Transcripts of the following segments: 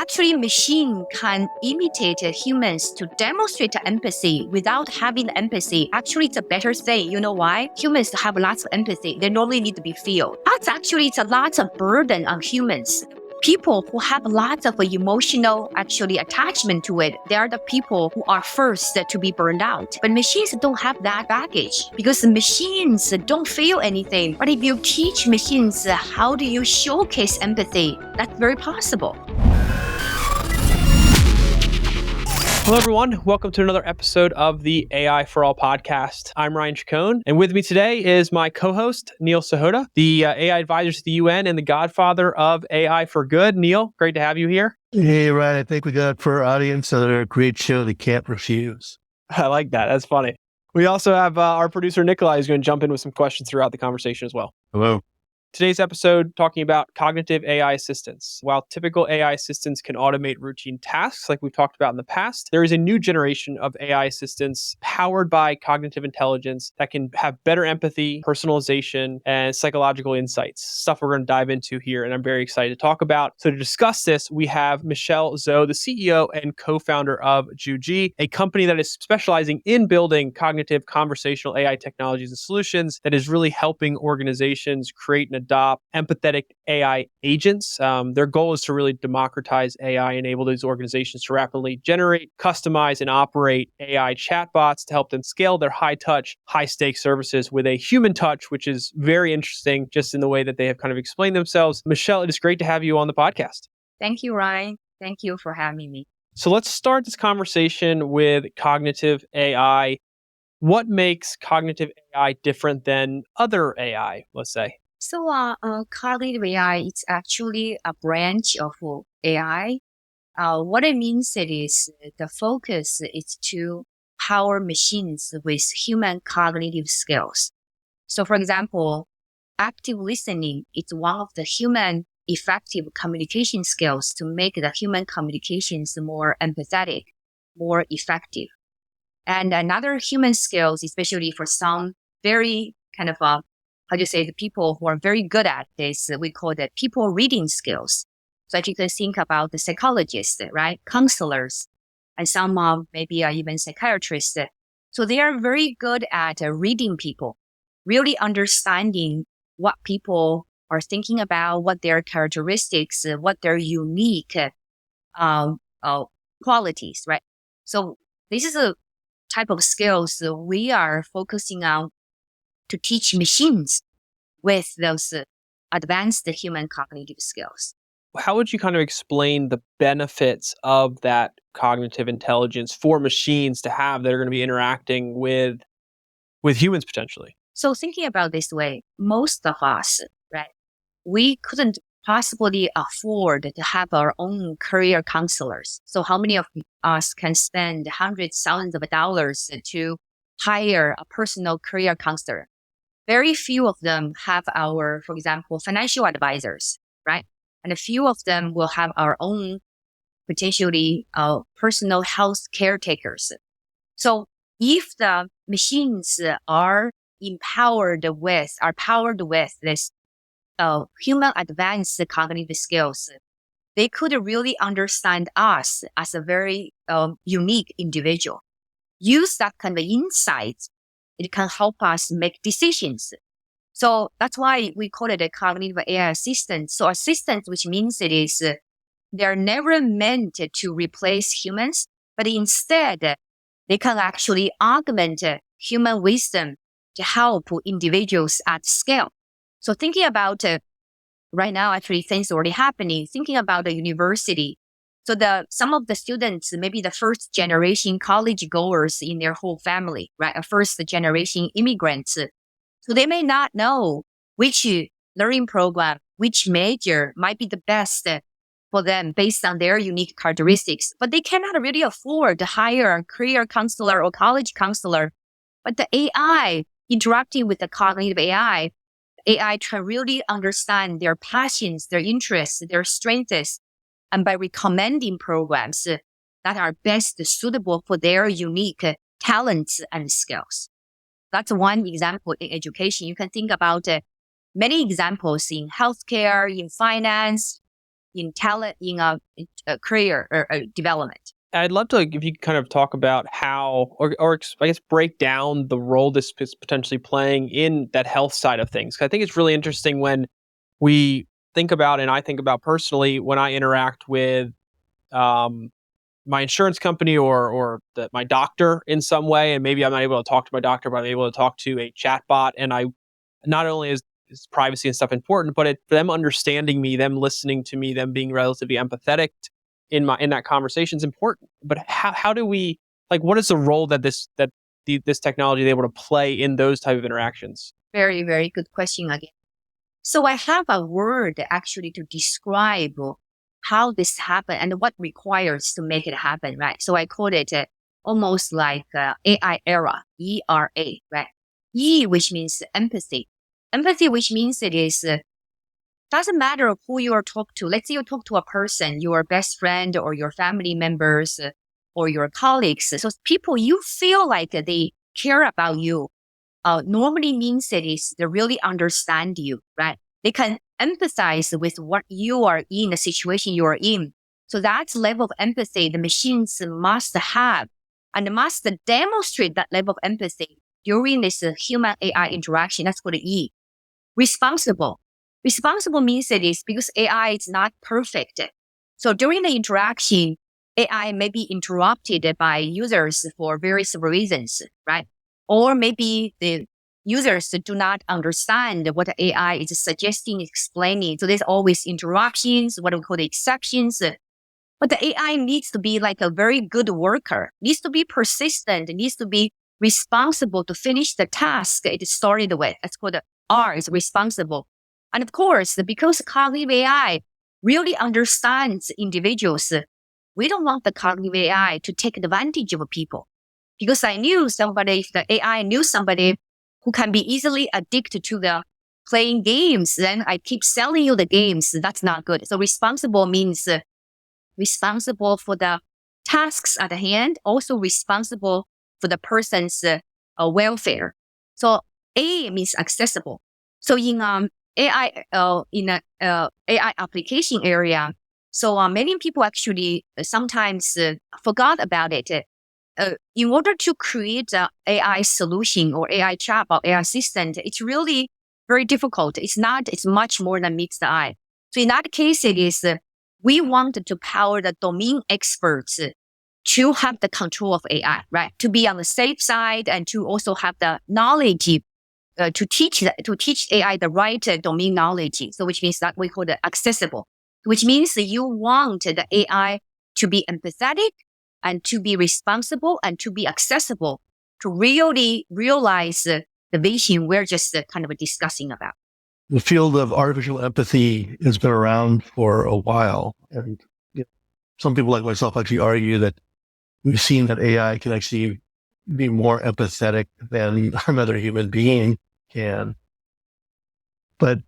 Actually, machine can imitate humans to demonstrate empathy without having empathy. Actually, it's a better thing. You know why? Humans have lots of empathy. They normally need to be felt. That's actually, it's a lot of burden on humans. People who have lots of emotional attachment to it, they are the people who are first to be burned out. But machines don't have that baggage because machines don't feel anything. But if you teach machines how do you showcase empathy, that's very possible. Hello, everyone. Welcome to another episode of the AI for All podcast. I'm Ryan Chacon, and with me today is my co-host, Neil Sahota, the AI advisor to the UN and the godfather of AI for Good. Neil, great to have you here. Hey, Ryan, I think we got for our audience another great show they can't refuse. I like that. That's funny. We also have our producer, Nikolai, who's going to jump in with some questions throughout the conversation as well. Hello. Today's episode talking about cognitive AI assistants. While typical AI assistants can automate routine tasks like we've talked about in the past, there is a new generation of AI assistants powered by cognitive intelligence that can have better empathy, personalization, and psychological insights. Stuff we're going to dive into here, and I'm very excited to talk about. So to discuss this, we have Michelle Zhou, the CEO and co-founder of Juji, a company that is specializing in building cognitive conversational AI technologies and solutions that is really helping organizations create and adopt empathetic AI agents. Their goal is to really democratize AI, enable these organizations to rapidly generate, customize, and operate AI chatbots to help them scale their high-touch, high-stakes services with a human touch, which is very interesting just in the way that they have kind of explained themselves. Michelle, it is great to have you on the podcast. Thank you, Ryan. Thank you for having me. So let's start this conversation with cognitive AI. What makes cognitive AI different than other AI, let's say? So, cognitive AI is actually a branch of AI. What it means is the focus is to power machines with human cognitive skills. So, for example, active listening is one of the human effective communication skills to make the human communications more empathetic, more effective. And another human skills, especially for some very kind of the people who are very good at this, we call that people reading skills. So if you can think about the psychologists, right? Counselors, and some maybe even psychiatrists. So they are very good at reading people, really understanding what people are thinking about, what their characteristics, what their unique qualities, right? So this is a type of skills we are focusing on to teach machines with those advanced human cognitive skills. How would you kind of explain the benefits of that cognitive intelligence for machines to have that are going to be interacting with humans potentially? So thinking about this way, most of us, right, we couldn't possibly afford to have our own career counselors. So how many of us can spend hundreds, thousands of dollars to hire a personal career counselor? Very few of them have our, for example, financial advisors, right? And a few of them will have our own potentially personal health caretakers. So if the machines are powered with this human advanced cognitive skills, they could really understand us as a very unique individual. Use that kind of insight. It can help us make decisions. So that's why we call it a cognitive AI assistant. So assistant, which means it is, they're never meant to replace humans, but instead they can actually augment human wisdom to help individuals at scale. So thinking about right now, actually things already happening, thinking about the university. So some of the students, maybe the first generation college goers in their whole family, right? A first generation immigrants. So they may not know which learning program, which major might be the best for them based on their unique characteristics, but they cannot really afford to hire a career counselor or college counselor. But the AI interacting with the cognitive AI can really understand their passions, their interests, their strengths, and by recommending programs that are best suitable for their unique talents and skills. That's one example in education. You can think about many examples in healthcare, in finance, in talent, in a career or development. I'd love to, if you could kind of talk about how, or I guess break down the role this is potentially playing in that health side of things. 'Cause I think it's really interesting when we think about, and I think about personally, when I interact with my insurance company or my doctor in some way, and maybe I'm not able to talk to my doctor, but I'm able to talk to a chatbot, and I not only is privacy and stuff important, but them understanding me, them listening to me, them being relatively empathetic in that conversation is important. But how do we, like, what is the role that this technology is able to play in those type of interactions? Very, very good question again. So I have a word actually to describe how this happened and what requires to make it happen, right? So I call it almost like AI era, ERA, right? E, which means empathy. Empathy, which means it is, doesn't matter who you are talking to. Let's say you talk to a person, your best friend or your family members or your colleagues. So people you feel like they care about you, normally means it is they really understand you, right? They can empathize with what you are in, the situation you are in. So that level of empathy the machines must have and must demonstrate that level of empathy during this human AI interaction. That's called E. Responsible. Responsible means it is because AI is not perfect. So during the interaction, AI may be interrupted by users for various reasons, right? Or maybe the users do not understand what the AI is suggesting, explaining. So there's always interruptions, what we call the exceptions. But the AI needs to be like a very good worker, needs to be persistent, needs to be responsible to finish the task it started with. That's called R, is responsible. And of course, because cognitive AI really understands individuals, we don't want the cognitive AI to take advantage of people. Because I knew somebody, if the AI knew somebody who can be easily addicted to the playing games, then I keep selling you the games. That's not good. So responsible means responsible for the tasks at hand, also responsible for the person's welfare. So A means accessible. So in AI, AI application area, so many people actually sometimes forgot about it. In order to create an AI solution or AI chatbot, AI assistant, it's really very difficult. It's much more than meets the eye. So in that case, it is, we want to power the domain experts to have the control of AI, right? To be on the safe side and to also have the knowledge to teach AI the right domain knowledge. So which means that we call it accessible, which means that you want the AI to be empathetic and to be responsible and to be accessible to really realize the vision we're just kind of discussing about. The field of artificial empathy has been around for a while. And some people like myself actually argue that we've seen that AI can actually be more empathetic than another human being can. But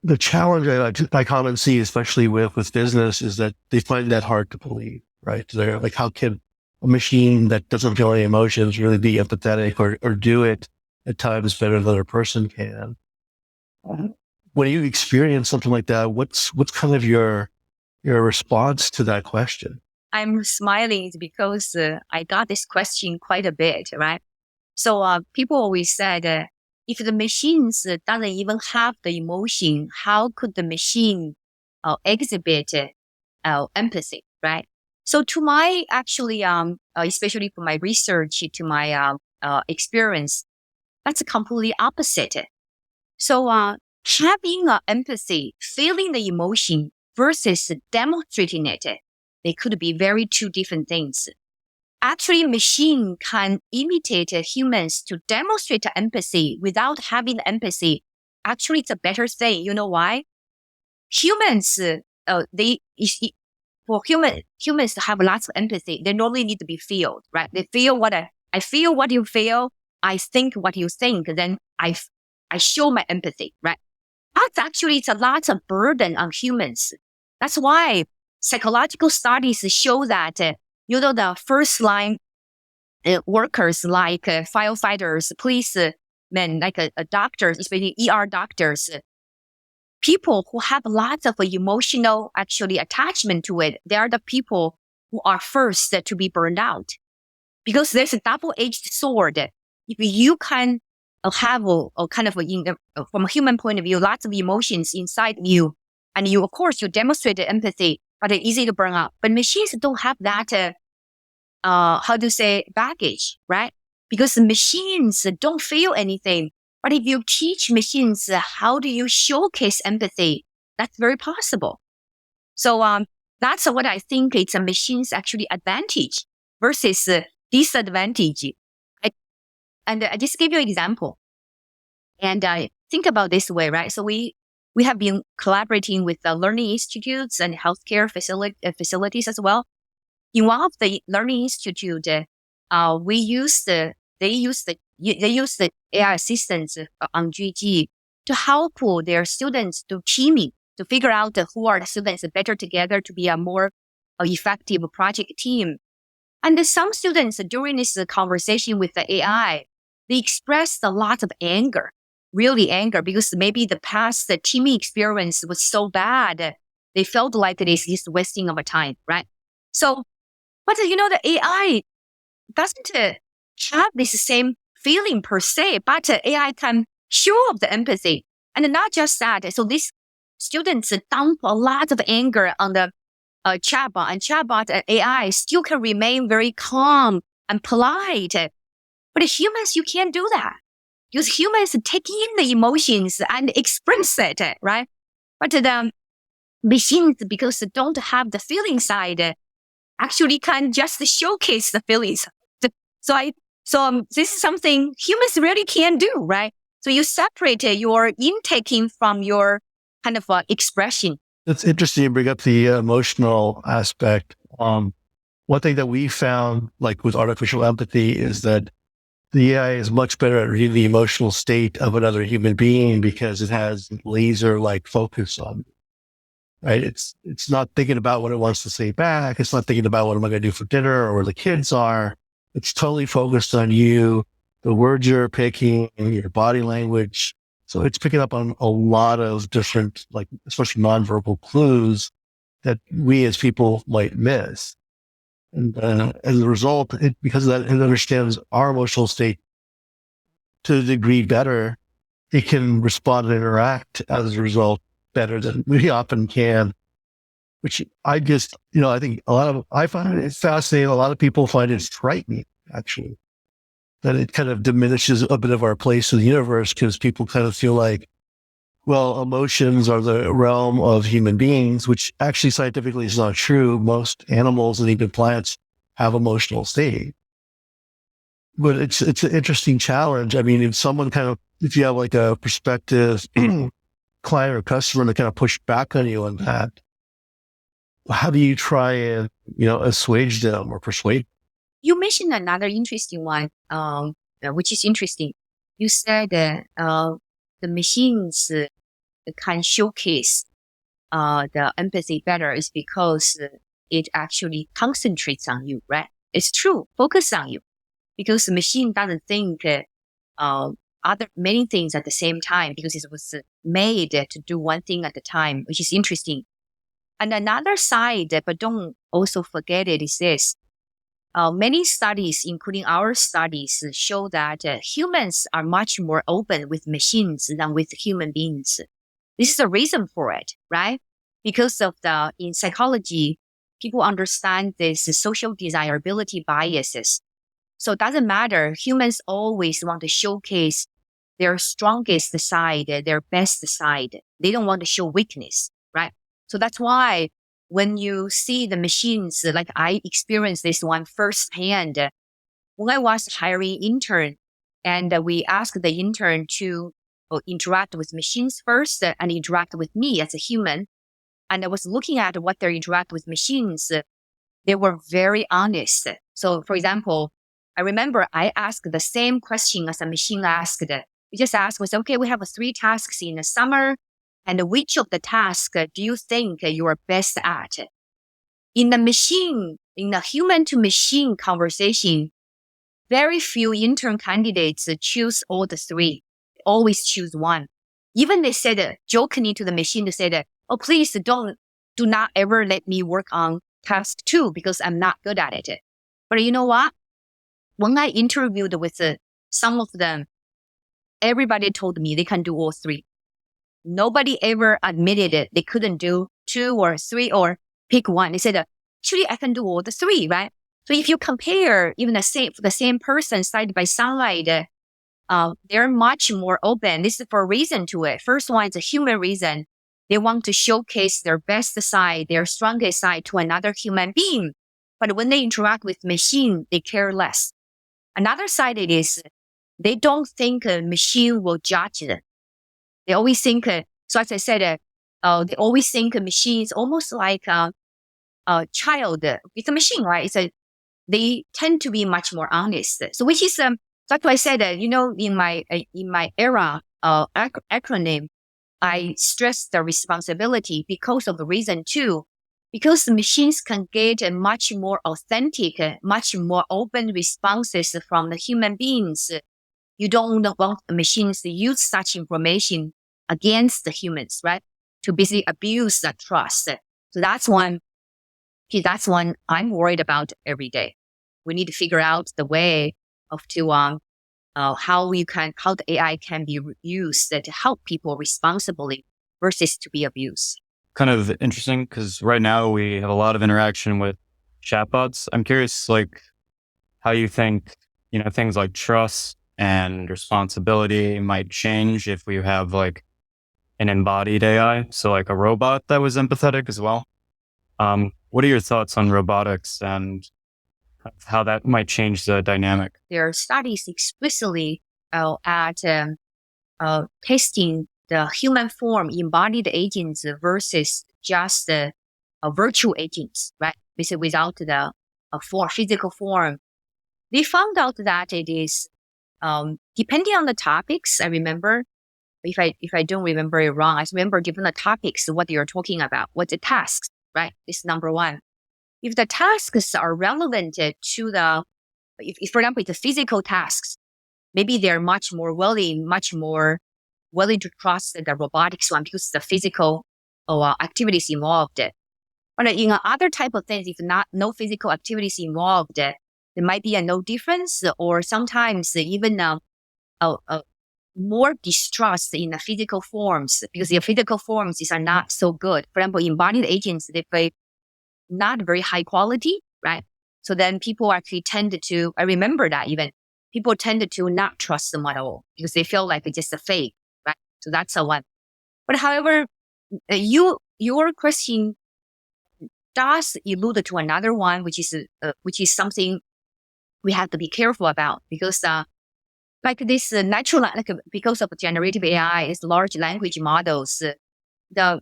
the challenge I commonly see, especially with business, is that they find that hard to believe, right? They're like, how can a machine that doesn't feel any emotions really be empathetic or do it at times better than a person can? When you experience something like that, what's kind of your response to that question? I'm smiling because I got this question quite a bit, right? So people always said, if the machines doesn't even have the emotion, how could the machine exhibit empathy, right? So to my actually, especially for my research, to my experience, that's completely opposite. So having empathy, feeling the emotion versus demonstrating it, they could be very two different things. Actually, machine can imitate humans to demonstrate empathy without having empathy. Actually, it's a better thing. You know why? Humans, humans have lots of empathy. They normally need to be felt, right? They feel I feel what you feel. I think what you think. Then I show my empathy, right? That's actually, it's a lot of burden on humans. That's why psychological studies show that, the first line workers like firefighters, policemen, like doctors, especially ER doctors, people who have lots of emotional actually attachment to it, they are the people who are first to be burned out. Because there's a double-edged sword. If you can have a kind of, from a human point of view, lots of emotions inside you, and you, of course, you demonstrate empathy, but it's easy to burn out. But machines don't have that, baggage, right? Because machines don't feel anything. But if you teach machines how do you showcase empathy, that's very possible. So that's what I think it's a machine's actually advantage versus disadvantage. I just give you an example. And I think about this way, right? So we have been collaborating with the learning institutes and healthcare facilities as well. In one of the learning institute, they use the AI assistants on Juji to help their students to teaming, to figure out who are the students better together to be a more effective project team. And some students during this conversation with the AI, they expressed a lot of anger, really anger, because maybe the past teaming experience was so bad. They felt like it is just wasting of a time, right? So, but the AI doesn't have this same feeling per se, but AI can show up the empathy. And not just that. So these students dump a lot of anger on the chatbot, and chatbot and AI still can remain very calm and polite. But humans, you can't do that. Because humans take in the emotions and express it, right? But the machines, because they don't have the feeling side, actually can just showcase the feelings. So this is something humans really can't do, right? So you separate your intaking from your kind of expression. It's interesting you bring up the emotional aspect. One thing that we found, like with artificial empathy, is that the AI is much better at reading the emotional state of another human being because it has laser-like focus on it. Right? It's not thinking about what it wants to say back. It's not thinking about what am I going to do for dinner or where the kids are. It's totally focused on you, the words you're picking, and your body language. So it's picking up on a lot of different, like especially nonverbal clues that we as people might miss. And as a result, because of that, it understands our emotional state to a degree better. It can respond and interact as a result better than we often can, which I just, I think I find it fascinating. A lot of people find it frightening, actually, that it kind of diminishes a bit of our place in the universe because people kind of feel like, well, emotions are the realm of human beings, which actually scientifically is not true. Most animals and even plants have emotional state. But it's an interesting challenge. I mean, if you have like a prospective client or customer that kind of push back on you on that, how do you try and, assuage them or persuade? You mentioned another interesting one, which is interesting. You said the machines can showcase the empathy better is because it actually concentrates on you, right? It's true, focus on you, because the machine doesn't think other many things at the same time because it was made to do one thing at a time, which is interesting. And another side, but don't also forget it, is this. Many studies, including our studies, show that humans are much more open with machines than with human beings. This is the reason for it, right? Because of in psychology, people understand this social desirability biases. So it doesn't matter. Humans always want to showcase their strongest side, their best side. They don't want to show weakness, right? So that's why when you see the machines, like I experienced this one firsthand, when I was hiring intern, and we asked the intern to interact with machines first and interact with me as a human. And I was looking at what they interact with machines. They were very honest. So for example, I remember I asked the same question as a machine asked. We just asked was, okay, we have 3 tasks in the summer. And which of the tasks do you think you are best at? In the human to machine conversation, very few intern candidates choose all the 3, always choose one. Even they said jokingly to the machine, they said, oh, please do not ever let me work on task 2 because I'm not good at it. But you know what? When I interviewed with some of them, everybody told me they can do all 3. Nobody ever admitted it. They couldn't do 2 or 3 or pick one. They said, actually, I can do all the 3, right? So if you compare even the same person side by side, they're much more open. This is for a reason to it. First one is a human reason. They want to showcase their best side, their strongest side to another human being. But when they interact with machine, they care less. Another side it is they don't think a machine will judge them. They always think, so as I said, they always think a machine is almost like a child with a machine, right? They tend to be much more honest. So which is, that's why I said, in my era acronym, I stress the responsibility because of the reason too, because the machines can get a much more authentic, much more open responses from the human beings. You don't want the machines to use such information against the humans, right? To basically abuse that trust. So that's one I'm worried about every day. We need to figure out the way of how the AI can be used to help people responsibly versus to be abused. Kind of interesting because right now we have a lot of interaction with chatbots. I'm curious, like, how you think, things like trust and responsibility might change if we have like an embodied AI, so like a robot that was empathetic as well. What are your thoughts on robotics and how that might change the dynamic? There are studies explicitly at testing the human form embodied agents versus just virtual agents, right? Basically without the physical form. They found out that it is depending on the topics. I remember, if I don't remember it wrong, I remember given the topics what you're talking about, what the tasks, right? This is number one. If the tasks are relevant to if for example, the physical tasks, maybe they're much more willing to trust the robotics one because the physical activities involved. But in other type of things, if no physical activities involved, there might be no difference, or sometimes even more distrust in the physical forms because the physical forms are not so good. For example, embodied agents, they not very high quality, right? So then people actually tend to, I remember that even, people tend to not trust them at all because they feel like it's just a fake, right? So that's a one. But however, your question does allude to another one, which is something we have to be careful about because like this because of generative AI, is large language models, the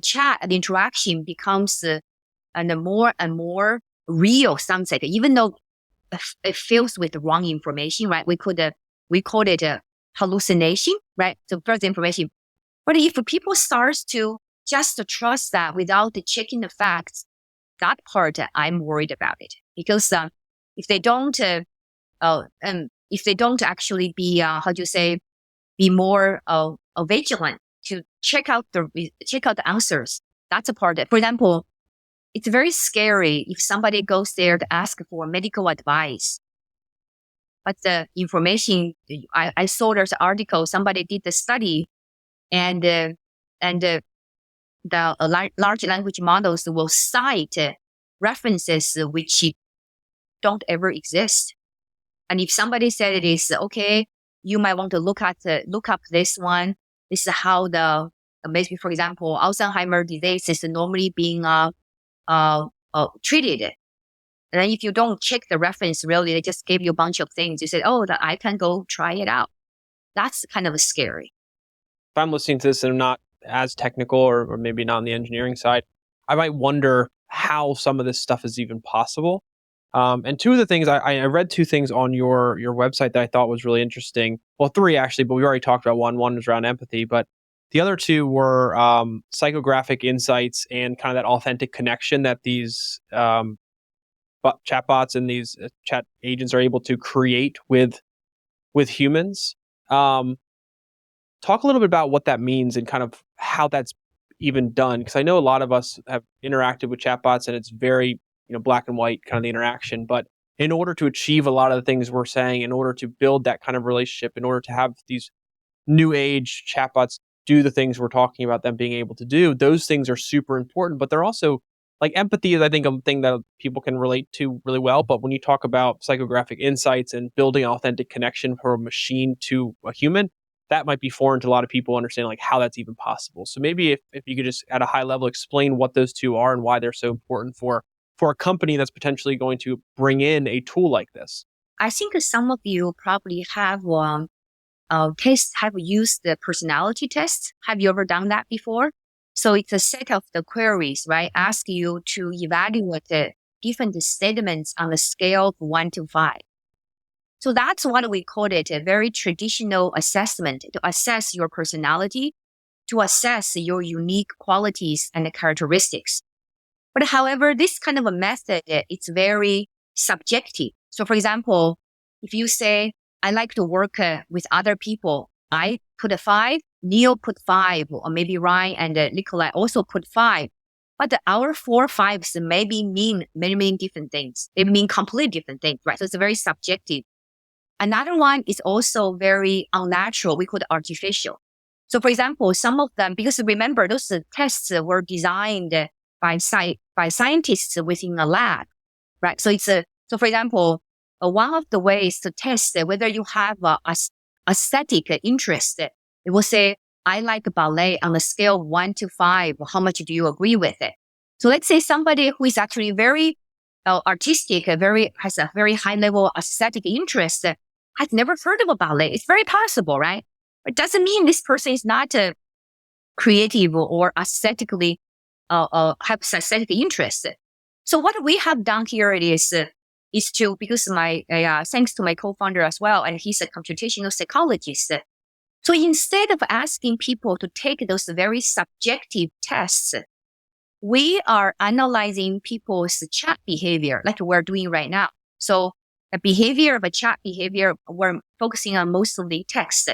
chat and interaction becomes and more real something, even though it fills with the wrong information, right? We call it a hallucination, right? So first information. But if people starts to just trust that without checking the facts, that part I'm worried about it because if they don't actually be be more vigilant to check out the answers, that's a part. For example, it's very scary if somebody goes there to ask for medical advice. But the information, I saw there's an article, somebody did the study, and the large language models will cite references which don't ever exist. And if somebody said it is okay, you might want to look up this one. This is how maybe, for example, Alzheimer's disease is normally being treated. And then if you don't check the reference, really, they just gave you a bunch of things. You said, oh, that I can go try it out. That's kind of scary. If I'm listening to this and I'm not as technical or maybe not on the engineering side, I might wonder how some of this stuff is even possible. And two of the things, I read two things on your website that I thought was really interesting. Well, three actually, but we already talked about one. One was around empathy, but the other two were psychographic insights and kind of that authentic connection that these chatbots and these chat agents are able to create with humans. Talk a little bit about what that means and kind of how that's even done. Because I know a lot of us have interacted with chatbots and it's very, black and white kind of the interaction. But in order to achieve a lot of the things we're saying, in order to build that kind of relationship, in order to have these new age chatbots do the things we're talking about them being able to do, those things are super important. But they're also like empathy is, I think, a thing that people can relate to really well. But when you talk about psychographic insights and building authentic connection from a machine to a human, that might be foreign to a lot of people understand like how that's even possible. So maybe if you could just at a high level explain what those two are and why they're so important for a company that's potentially going to bring in a tool like this. I think some of you probably have have used the personality test. Have you ever done that before? So it's a set of the queries, right? Ask you to evaluate the different statements on the scale of 1 to 5. So that's what we call it, a very traditional assessment to assess your personality, to assess your unique qualities and characteristics. But however, this kind of a method, it's very subjective. So for example, if you say, I like to work with other people, I put a 5, Neil put 5, or maybe Ryan and Nikolai also put 5. But our 4 5s maybe mean many different things. They mean completely different things, right? So it's very subjective. Another one is also very unnatural. We call it artificial. So for example, some of them, because remember, those tests were designed by scientists within a lab, right? So so for example, one of the ways to test whether you have a aesthetic interest, it will say, I like ballet on a scale of 1 to 5. How much do you agree with it? So let's say somebody who is actually very artistic, has a very high level aesthetic interest, has never heard of a ballet. It's very possible, right? It doesn't mean this person is not creative or aesthetically have aesthetic interest. So what we have done here is to, because thanks to my co-founder as well, and he's a computational psychologist. So instead of asking people to take those very subjective tests, we are analyzing people's chat behavior like we're doing right now. So a behavior of a chat behavior, we're focusing on mostly text.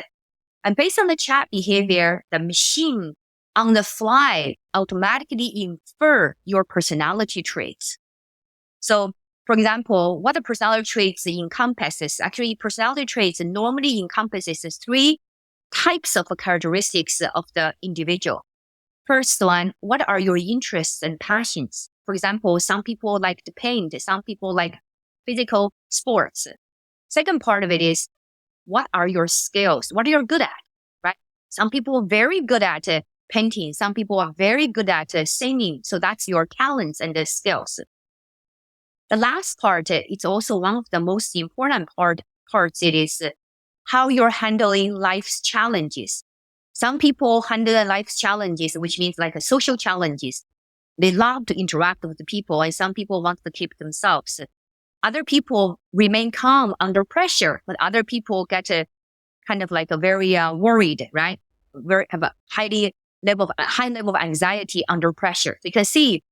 And based on the chat behavior, the machine on the fly automatically infer your personality traits. So for example, what the personality traits encompasses, actually personality traits normally encompasses 3 types of characteristics of the individual. First one, what are your interests and passions? For example, some people like to paint, some people like physical sports. Second part of it is, what are your skills? What are you good at, right? Some people are very good at painting. Some people are very good at singing. So that's your talents and the skills. The last part, it's also one of the most important parts. It is how you're handling life's challenges. Some people handle life's challenges, which means like social challenges. They love to interact with the people, and some people want to keep themselves. Other people remain calm under pressure, but other people get kind of like a very worried, right? Have a high level of anxiety under pressure. You can see.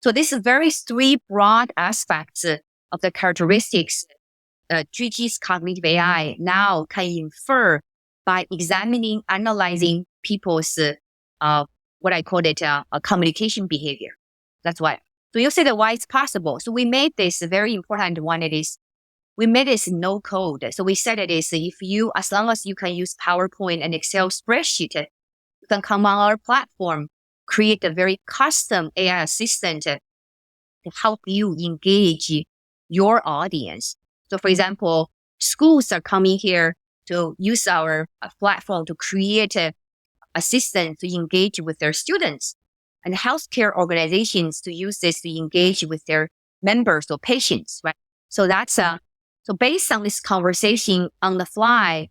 So this is very 3 broad aspects of the characteristics Juji's cognitive AI now can infer by examining, analyzing people's what I call it a communication behavior. That's why. So you say that why it's possible. So we made this very important one. We made this no code. So we said it is as long as you can use PowerPoint and Excel spreadsheet, you can come on our platform, create a very custom AI assistant to help you engage your audience. So for example, schools are coming here to use our platform to create an assistant to engage with their students, and healthcare organizations to use this to engage with their members or patients, right? So that's so based on this conversation on the fly,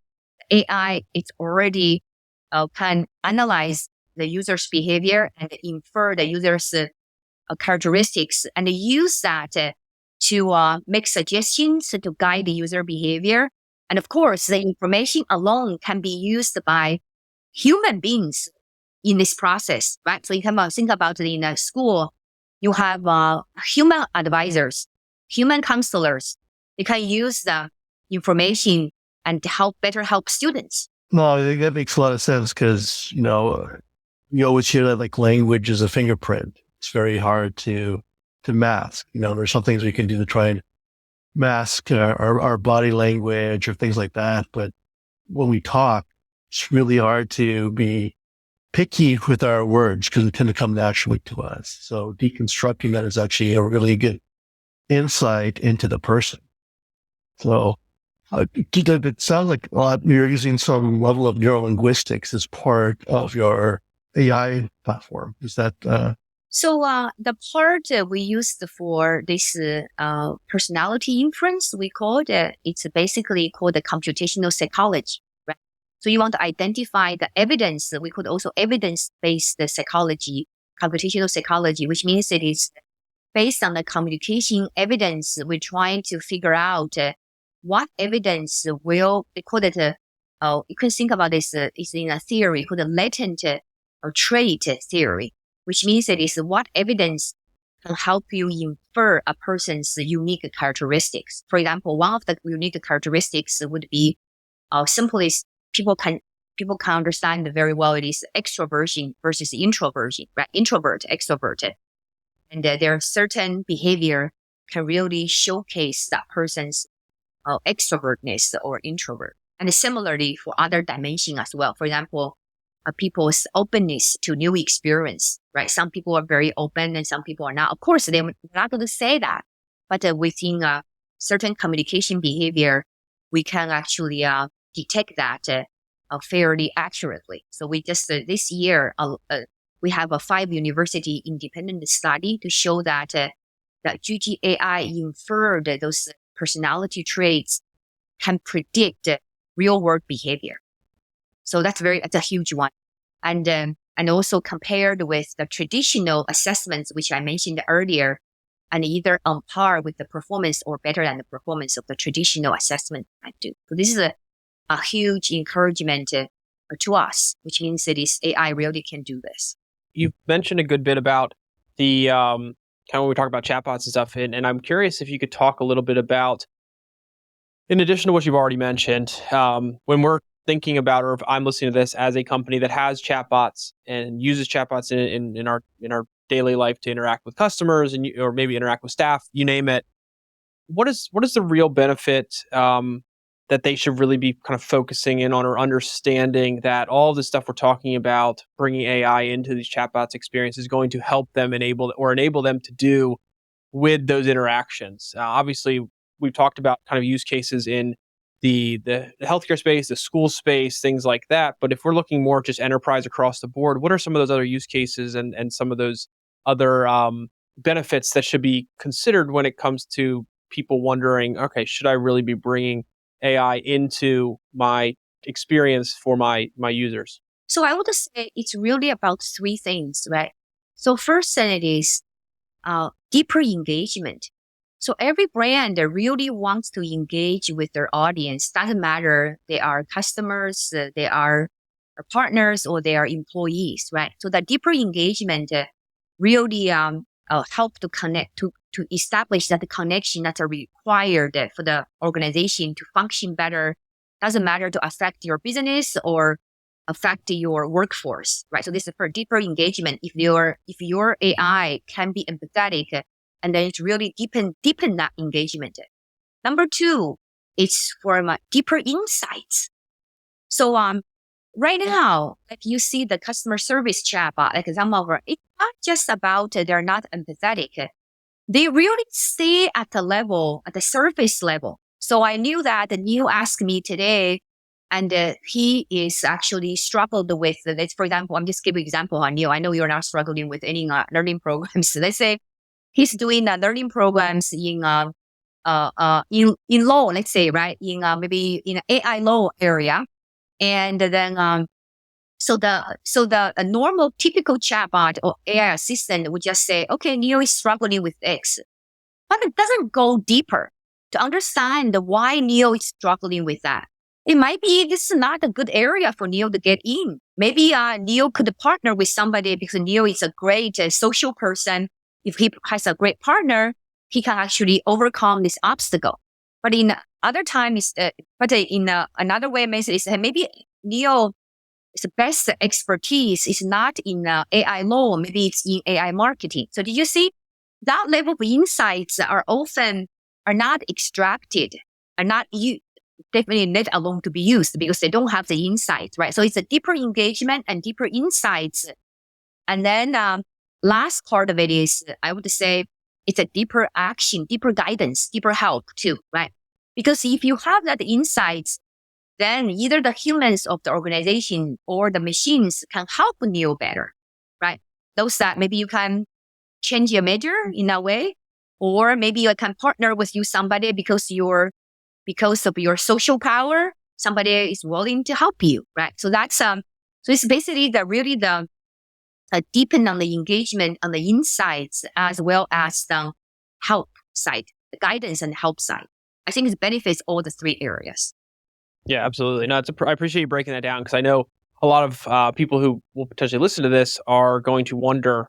AI, it's already can analyze the user's behavior and infer the user's characteristics and use that to make suggestions to guide the user behavior. And of course, the information alone can be used by human beings in this process, right? So you can think about it in a school, you have human advisors, human counselors. They can use the information and better help students. No, I think that makes a lot of sense because, you always hear that like language is a fingerprint. It's very hard to mask. There's some things we can do to try and mask our body language or things like that. But when we talk, it's really hard to be picky with our words because it tend to come naturally to us. So deconstructing that is actually a really good insight into the person. So it sounds like a lot, you're using some level of neurolinguistics as part of your AI platform. Is that? So the part we used for this personality inference, we called it's basically called the computational psychology, right? So you want to identify the evidence. We could also evidence-based psychology, computational psychology, which means it is based on the communication evidence. We're trying to figure out what evidence will, they call it, you can think about this, it's in a theory called the latent or trait theory, which means it is what evidence can help you infer a person's unique characteristics. For example, one of the unique characteristics would be simply people can understand very well it is extroversion versus introversion, right? Introvert, extrovert. And there are certain behavior can really showcase that person's extrovertness or introvert. And similarly for other dimensions as well. For example, people's openness to new experience, right? Some people are very open and some people are not. Of course, they're not going to say that, but within a certain communication behavior, we can actually detect that fairly accurately. So we just, this year, we have a 5 university independent study to show that that Juji AI inferred those personality traits can predict real world behavior. So that's a huge one. And also compared with the traditional assessments, which I mentioned earlier, and either on par with the performance or better than the performance of the traditional assessment I do. So this is a huge encouragement to us, which means that this AI really can do this. You've mentioned a good bit about the kind of when we talk about chatbots and stuff, and I'm curious if you could talk a little bit about, in addition to what you've already mentioned, when we're thinking about, or if I'm listening to this as a company that has chatbots and uses chatbots in our daily life to interact with customers and or maybe interact with staff, you name it. What is the real benefit that they should really be kind of focusing in on, or understanding that all this stuff we're talking about, bringing AI into these chatbots experience, is going to help them enable them to do with those interactions? Obviously, we've talked about kind of use cases in the healthcare space, the school space, things like that. But if we're looking more just enterprise across the board, what are some of those other use cases and some of those other benefits that should be considered when it comes to people wondering, okay, should I really be bringing AI into my experience for my users? So I would say it's really about 3 things, right? So first thing it is deeper engagement. So every brand really wants to engage with their audience. Doesn't matter they are customers, they are partners, or they are employees, right? So the deeper engagement really help to connect, to establish that the connection that are required for the organization to function better. Doesn't matter to affect your business or affect your workforce, right? So this is for deeper engagement. If your AI can be empathetic, and then it's really deepen that engagement. Number 2, it's for deeper insights. So right now, like you see the customer service chatbot, like some of our, it's not just about they're not empathetic. They really stay at the surface level. So I knew that Neil asked me today, and he is actually struggled with this. For example, I'm just giving an example on Neil. I know you're not struggling with any learning programs. Let's say he's doing learning programs in law, let's say, right? In maybe in AI law area. And then so the normal typical chatbot or AI assistant would just say, okay, Neil is struggling with X. But it doesn't go deeper to understand why Neil is struggling with that. It might be this is not a good area for Neil to get in. Maybe Neil could partner with somebody because Neil is a great social person. If he has a great partner, he can actually overcome this obstacle. But in other times, another way, maybe Neil's best expertise is not in AI law, maybe it's in AI marketing. So did you see that level of insights are not extracted, are not definitely let alone to be used because they don't have the insight, right? So it's a deeper engagement and deeper insights. And then last part of it is, I would say, it's a deeper action, deeper guidance, deeper help too, right? Because if you have that insights, then either the humans of the organization or the machines can help Neil better, right? Those that maybe you can change your major in a way, or maybe you can partner with somebody because of your social power, somebody is willing to help you, right? So that's so it's basically the deepen on the engagement on the insights as well as the help side, the guidance and help side. I think it benefits all the three areas. Yeah, absolutely. No, I appreciate you breaking that down because I know a lot of people who will potentially listen to this are going to wonder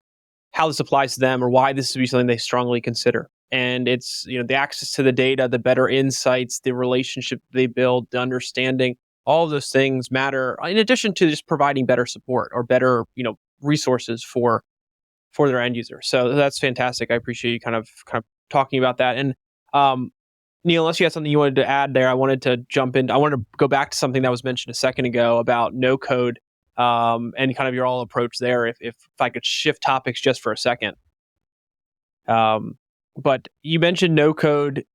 how this applies to them or why this would be something they strongly consider. And it's, the access to the data, the better insights, the relationship they build, the understanding, all of those things matter in addition to just providing better support or better, resources for their end user. So that's fantastic. I appreciate you kind of talking about that. And Neil, unless you had something you wanted to add there, I wanted to jump in. I wanted to go back to something that was mentioned a second ago about no code and kind of your all approach there. If I could shift topics just for a second. But you mentioned no code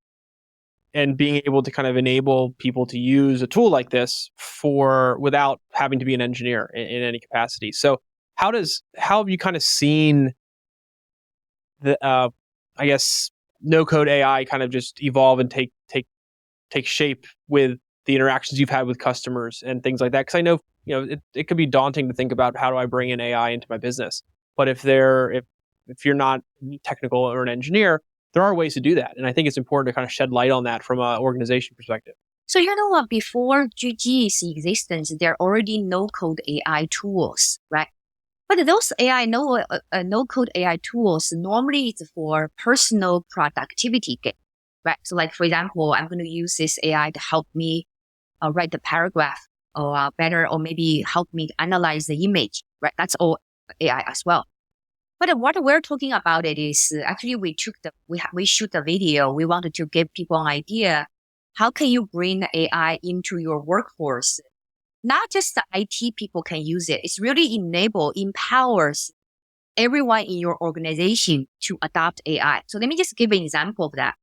and being able to kind of enable people to use a tool like this without having to be an engineer in any capacity. So how have you kind of seen the I guess no code AI kind of just evolve and take shape with the interactions you've had with customers and things like that? Because I know it could be daunting to think about how do I bring in AI into my business. But if you're not technical or an engineer, there are ways to do that, and I think it's important to kind of shed light on that from an organization perspective. So before Juji's existence, there are already no code AI tools, right? But those no-code AI tools, normally it's for personal productivity gain, right? So like, for example, I'm going to use this AI to help me write the paragraph or better, or maybe help me analyze the image, right? That's all AI as well. But what we're talking about it is actually we shoot the video. We wanted to give people an idea. How can you bring AI into your workforce? Not just the IT people can use it. It's really empowers everyone in your organization to adopt AI. So let me just give an example of that.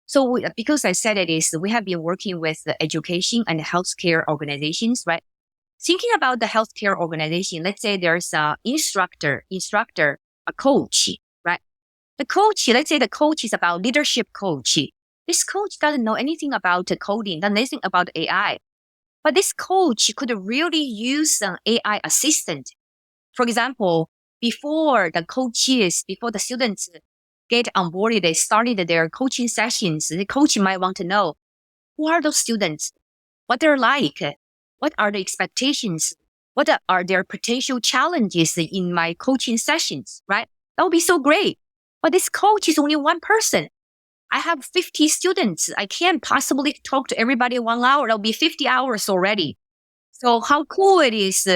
So because I said we have been working with the education and healthcare organizations, right? Thinking about the healthcare organization, let's say there's an instructor, a coach, right? Let's say the coach is about leadership coach. This coach doesn't know anything about coding, doesn't know anything about AI. But this coach could really use an AI assistant. For example, before the students get onboarded, they started their coaching sessions. The coach might want to know, who are those students? What they're like? What are the expectations? What are their potential challenges in my coaching sessions, right? That would be so great. But this coach is only one person. I have 50 students. I can't possibly talk to everybody 1 hour. That'll be 50 hours already. So how cool it is.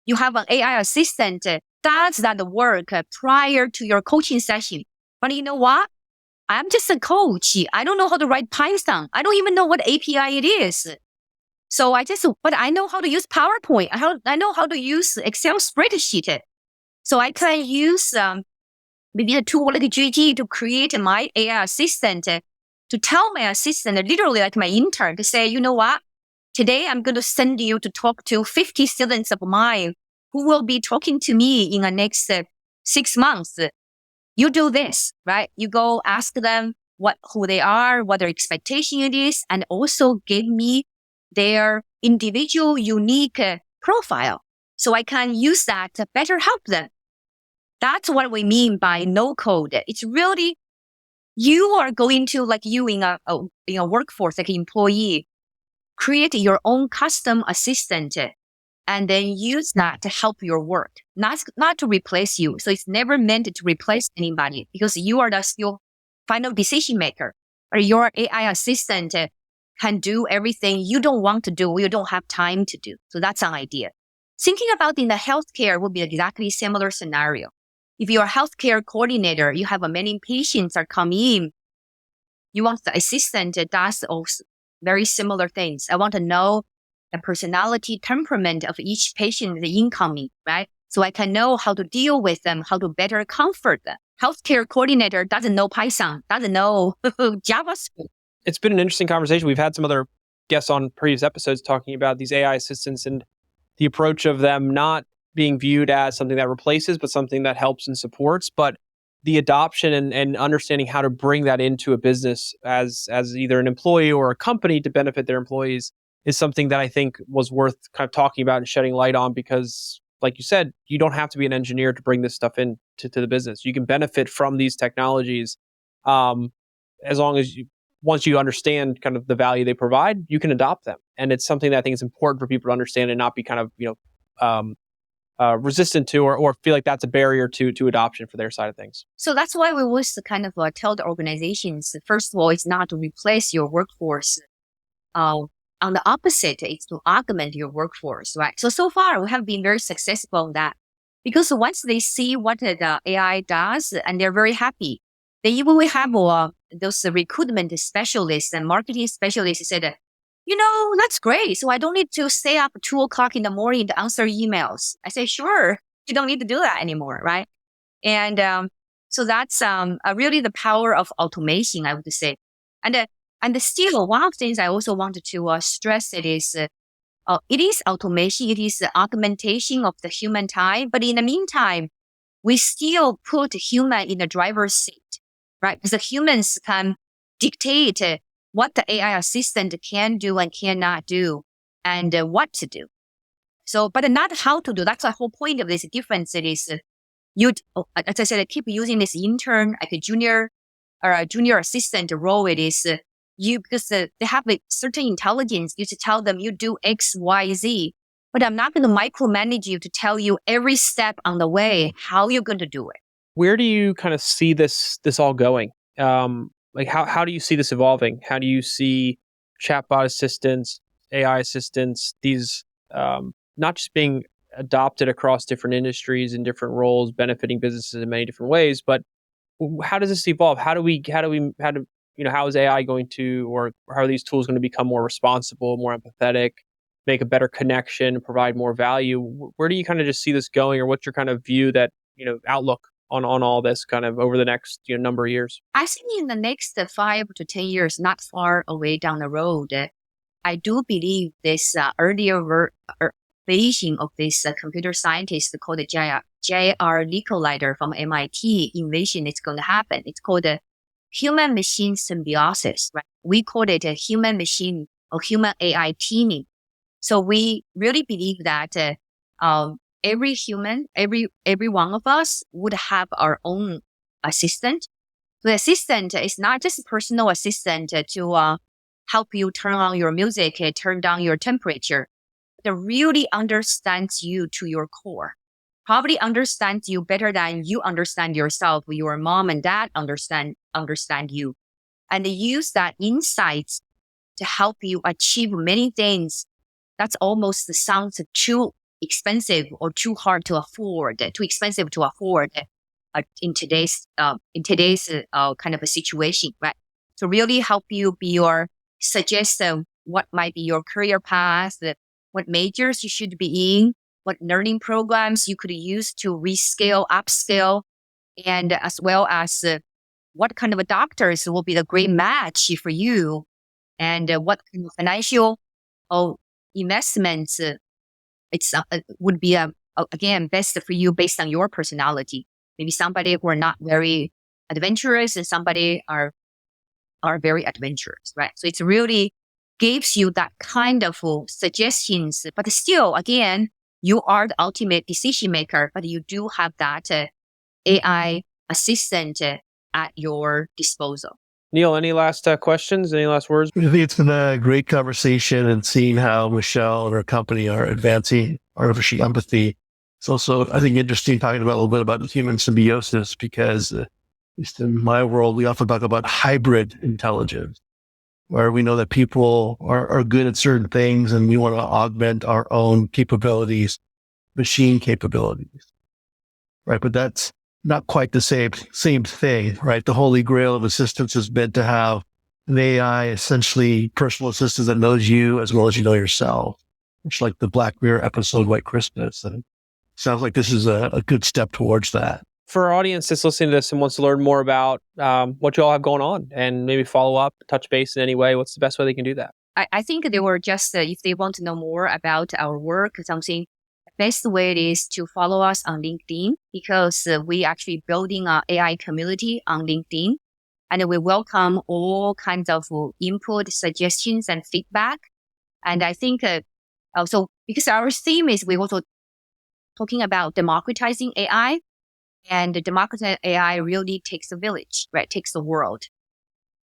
You have an AI assistant does that work prior to your coaching session. But you know what? I'm just a coach. I don't know how to write Python. I don't even know what API it is. So but I know how to use PowerPoint. I know how to use Excel spreadsheet. So I can use maybe a tool like Juji to create my AI assistant to tell my assistant, literally like my intern, to say, you know what? Today I'm going to send you to talk to 50 students of mine who will be talking to me in the next 6 months. You do this, right? You go ask them who they are, what their expectation it is, and also give me their individual unique profile. So I can use that to better help them. That's what we mean by no code. It's really, you are going to, like you in a workforce, like an employee, create your own custom assistant and then use that to help your work, not to replace you. So it's never meant to replace anybody because you are the still final decision maker, or your AI assistant can do everything you don't want to do, or you don't have time to do. So that's an idea. Thinking about in the healthcare would be exactly similar scenario. If you're a healthcare coordinator, you have many patients are coming in. You want the assistant that does also very similar things. I want to know the personality, temperament of each patient, the incoming, right? So I can know how to deal with them, how to better comfort them. Healthcare coordinator doesn't know Python, doesn't know JavaScript. It's been an interesting conversation. We've had some other guests on previous episodes talking about these AI assistants and the approach of them not being viewed as something that replaces, but something that helps and supports. But the adoption and understanding how to bring that into a business as either an employee or a company to benefit their employees is something that I think was worth kind of talking about and shedding light on, because like you said, you don't have to be an engineer to bring this stuff in to the business. You can benefit from these technologies as long as once you understand kind of the value they provide, you can adopt them. And it's something that I think is important for people to understand and not be kind of, resistant to or feel like that's a barrier to adoption for their side of things. So that's why we always kind of tell the organizations, first of all, it's not to replace your workforce. On the opposite, it's to augment your workforce, right? So far, we have been very successful in that, because once they see what the AI does, and they're very happy. Then even we have those recruitment specialists and marketing specialists said, that's great. So I don't need to stay up 2:00 in the morning to answer emails. I say, sure, you don't need to do that anymore, right? And so that's really the power of automation, I would say. And still, one of the things I also wanted to stress it is automation. It is the augmentation of the human time. But in the meantime, we still put human in the driver's seat, right? Because the humans can dictate what the AI assistant can do and cannot do, and what to do. So, but not how to do. That's the whole point of this difference. It is as I said, I keep using this intern, like a junior or a junior assistant role. It is because they have a certain intelligence. You to tell them you do X, Y, Z, but I'm not going to micromanage you to tell you every step on the way how you're going to do it. Where do you kind of see this all going? Like how do you see this evolving? How do you see chatbot assistants, AI assistants, these not just being adopted across different industries and different roles, benefiting businesses in many different ways, but how does this evolve? How is AI going to, or how are these tools going to become more responsible, more empathetic, make a better connection, provide more value? Where do you kind of just see this going, or what's your kind of view that, outlook on all this kind of over the next number of years? I think in the next 5 to 10 years, not far away down the road, I do believe this earlier version of this computer scientist called J.R. Nicolaider from MIT invention is going to happen. It's called human-machine symbiosis, right? We call it a human-machine or human-AI teaming. So we really believe that every human, every one of us would have our own assistant. The assistant is not just a personal assistant to help you turn on your music, turn down your temperature. It really understands you to your core. Probably understands you better than you understand yourself. Your mom and dad understand you, and they use that insights to help you achieve many things. That's almost sounds too expensive or too hard to afford, too expensive to afford in today's kind of a situation, right? So really help you suggest what might be your career path, what majors you should be in, what learning programs you could use to rescale, upscale, and as well as what kind of doctors will be the great match for you, and what kind of financial investments would be again best for you based on your personality. Maybe somebody who are not very adventurous and somebody are very adventurous, right? So it's really gives you that kind of suggestions, but still, again, you are the ultimate decision maker, but you do have that AI assistant at your disposal. Neil, any last questions? Any last words? I think it's been a great conversation, and seeing how Michelle and her company are advancing artificial empathy. It's also, I think, interesting talking about a little bit about human symbiosis, because at least in my world, we often talk about hybrid intelligence. where we know that people are good at certain things and we want to augment our own capabilities, machine capabilities, right? But that's not quite the same thing, right? The holy grail of assistance is meant to have an AI, essentially personal assistant that knows you as well as you know yourself. It's like the Black Mirror episode, White Christmas. And it sounds like this is a good step towards that. For our audience that's listening to this and wants to learn more about what you all have going on and maybe follow up, touch base in any way, what's the best way they can do that? I think they were just, if they want to know more about our work, something, the best way is to follow us on LinkedIn, because we actually building an AI community on LinkedIn. And we welcome all kinds of input, suggestions, and feedback. And I think also, because our theme is we also talking about democratizing AI, and democratizing AI really takes a village, right? Takes a world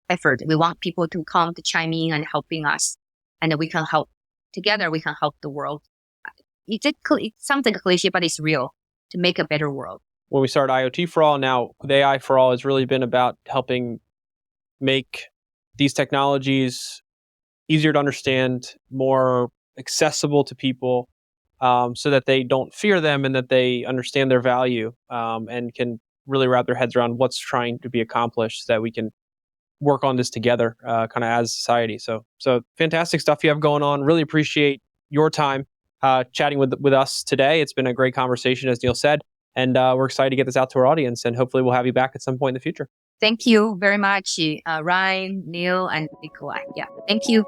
effort. We want people to come to chime in and helping us, and we can help together. We can help the world. It sounds like a cliche, but it's real, to make a better world. When we started IoT for All, now with AI for All has really been about helping make these technologies easier to understand, more accessible to people, so that they don't fear them and that they understand their value, and can really wrap their heads around what's trying to be accomplished, so that we can work on this together, kind of as a society. So fantastic stuff you have going on. Really appreciate your time chatting with us today. It's been a great conversation, as Neil said, and we're excited to get this out to our audience, and hopefully we'll have you back at some point in the future. Thank you very much, Ryan, Neil, and Nikolai. Yeah, thank you.